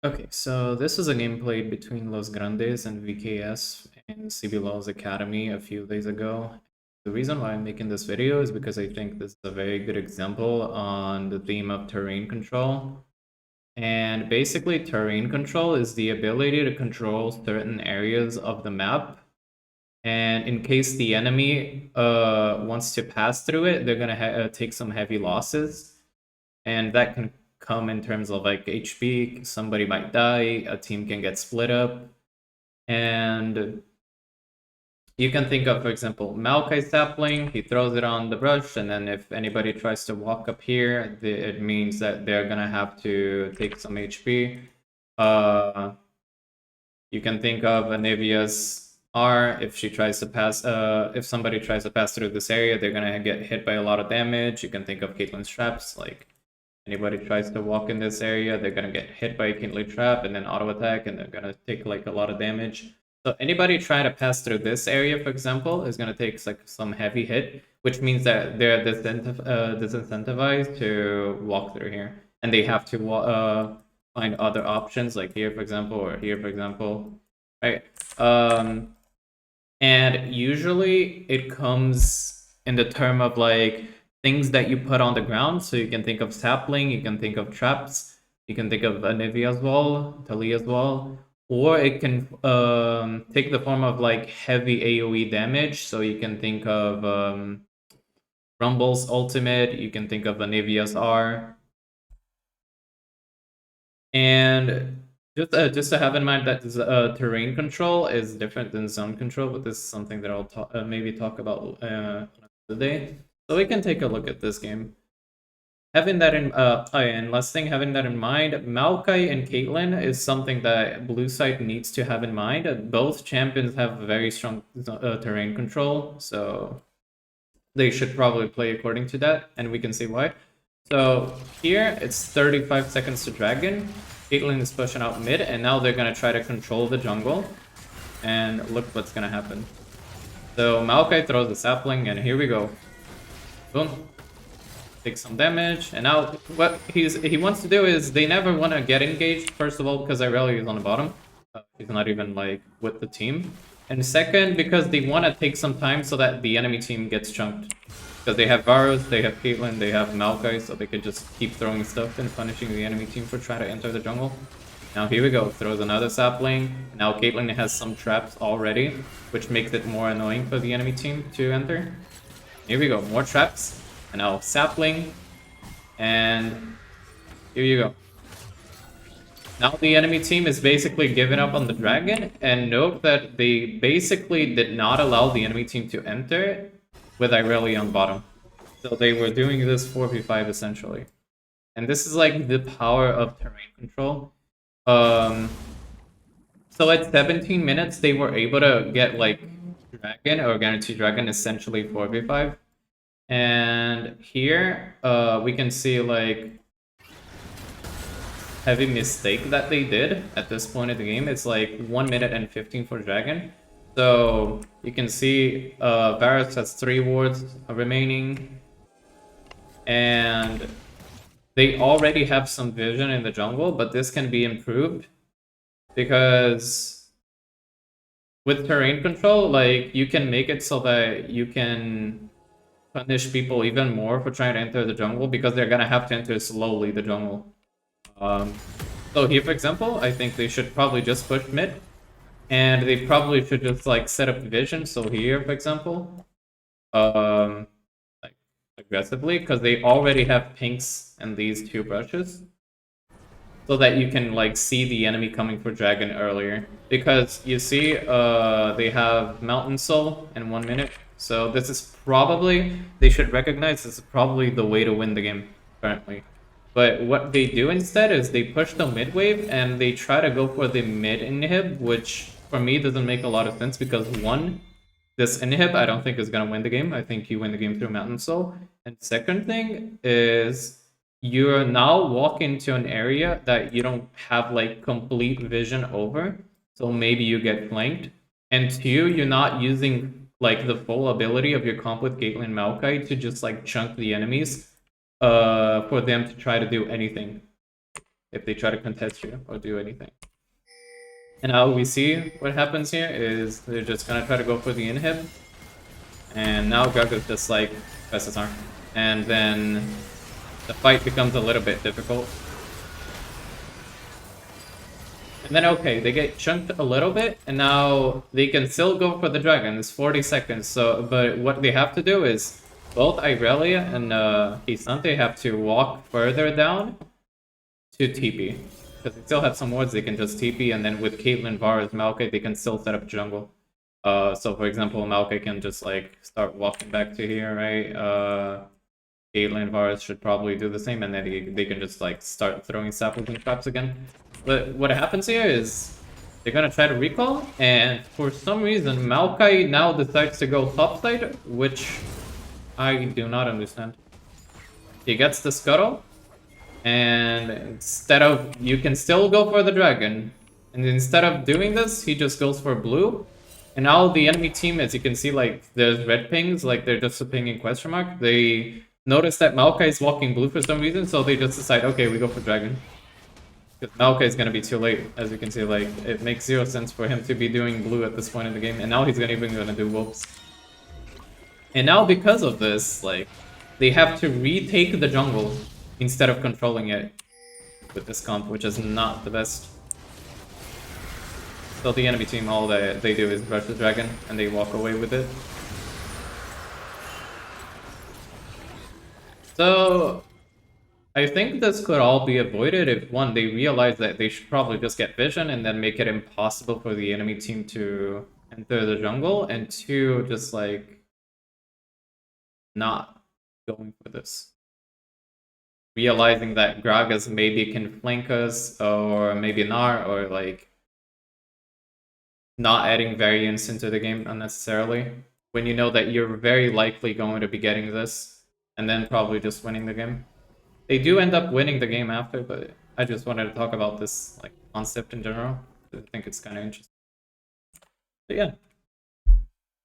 Okay, so this is a game played between Los Grandes and VKS in CBLOL's Academy a few days ago. The reason why I'm making this video is because I think this is a very good example on the theme of terrain control. And basically, terrain control is the ability to control certain areas of the map. And in case the enemy wants to pass through it, they're gonna take some heavy losses. And that can come in terms of like HP, somebody might die, a team can get split up. And you can think of, for example, Maokai sapling, he throws it on the brush, and then if anybody tries to walk up here, it means that they're gonna have to take some HP. You can think of Anivia's R, if she tries to pass, if somebody tries to pass through this area, they're gonna get hit by a lot of damage. You can think of Caitlyn's traps, like anybody tries to walk in this area, they're gonna get hit by a Caitlyn trap and then auto attack, and they're gonna take like a lot of damage. So anybody trying to pass through this area, for example, is gonna take like some heavy hit, which means that they're disincentivized to walk through here, and they have to find other options like here, for example, or here, for example, right? And usually it comes in the term of like things that you put on the ground. So you can think of sapling, you can think of traps, you can think of Anivia as well, Tali as well, or it can take the form of like heavy AoE damage. So you can think of Rumble's ultimate, you can think of Anivia's R. And just to have in mind that terrain control is different than zone control, but this is something that I'll maybe talk about today. So we can take a look at this game. Having that in and last thing, having that in mind, Maokai and Caitlyn is something that blue side needs to have in mind. Both champions have very strong terrain control, so they should probably play according to that, and we can see why. So here it's 35 seconds to dragon. Caitlyn is pushing out mid, and now they're gonna try to control the jungle. And look what's gonna happen. So Maokai throws the sapling, and here we go. Boom. Take some damage, and now what he wants to do is they never want to get engaged. First of all, because Irelia is on the bottom. He's not even like with the team. And second, because they want to take some time so that the enemy team gets chunked. Because they have Varus, they have Caitlyn, they have Maokai, so they could just keep throwing stuff and punishing the enemy team for trying to enter the jungle. Now here we go, throws another sapling. Now Caitlyn has some traps already, which makes it more annoying for the enemy team to enter. Here we go, more traps. And now sapling. And here you go. Now the enemy team is basically giving up on the dragon. And note that they basically did not allow the enemy team to enter with Irelia on bottom. So they were doing this 4v5 essentially. And this is like the power of terrain control. So at 17 minutes, they were able to get like dragon or guarantee dragon essentially 4v5. And here we can see like heavy mistake that they did at this point of the game. It's like 1 minute and 15 for dragon. So you can see Varus has 3 wards remaining, and they already have some vision in the jungle, but this can be improved because with terrain control, like you can make it so that you can punish people even more for trying to enter the jungle because they're gonna have to enter slowly the jungle. So here, for example, I think they should probably just push mid. And they probably should just like set up vision. So here, for example, like aggressively, because they already have pinks and these 2 brushes, so that you can like see the enemy coming for dragon earlier. Because you see, they have Mountain Soul in 1 minute. So this is probably, they should recognize this is probably the way to win the game currently. But what they do instead is they push the mid wave and they try to go for the mid inhib, which for me doesn't make a lot of sense because one, this inhib I don't think is gonna win the game. I think you win the game through Mountain Soul. And second thing is you're now walking to an area that you don't have like complete vision over. So maybe you get flanked. And 2, you're not using like the full ability of your comp with Caitlyn Maokai to just like chunk the enemies for them to try to do anything. if they try to contest you or do anything. And now we see what happens here is they're just gonna try to go for the inhib. And now Gragas just like presses arm. And then the fight becomes a little bit difficult. And then okay, they get chunked a little bit, and now they can still go for the dragon. It's 40 seconds, so but what they have to do is both Irelia and Hisante have to walk further down to TP. Because they still have some wards, they can just TP, and then with Caitlyn, Varus, Maokai, they can still set up jungle. So for example, Maokai can just like start walking back to here, right? Caitlyn, Varus should probably do the same, and then they can just like start throwing saplings and traps again. But what happens here is they're gonna try to recall, and for some reason Maokai now decides to go topside, which I do not understand. He gets the scuttle, and instead of you can still go for the dragon, and instead of doing this, he just goes for blue. And now the enemy team, as you can see, like there's red pings, like they're just a pinging question mark. They notice that Maokai is walking blue for some reason, so they just decide, okay, we go for dragon. Because Maokai is gonna be too late, as you can see, like it makes 0 sense for him to be doing blue at this point in the game, and now he's even gonna do wolves. And now because of this, like they have to retake the jungle instead of controlling it with this comp, which is not the best. So the enemy team, all that they do is rush the dragon and they walk away with it. So I think this could all be avoided if, one, they realize that they should probably just get vision and then make it impossible for the enemy team to enter the jungle, and two, just like not going for this. Realizing that Gragas maybe can flank us, or maybe not, or like not adding variance into the game unnecessarily, when you know that you're very likely going to be getting this, and then probably just winning the game. They do end up winning the game after, but I just wanted to talk about this like concept in general. I think it's kind of interesting. But yeah.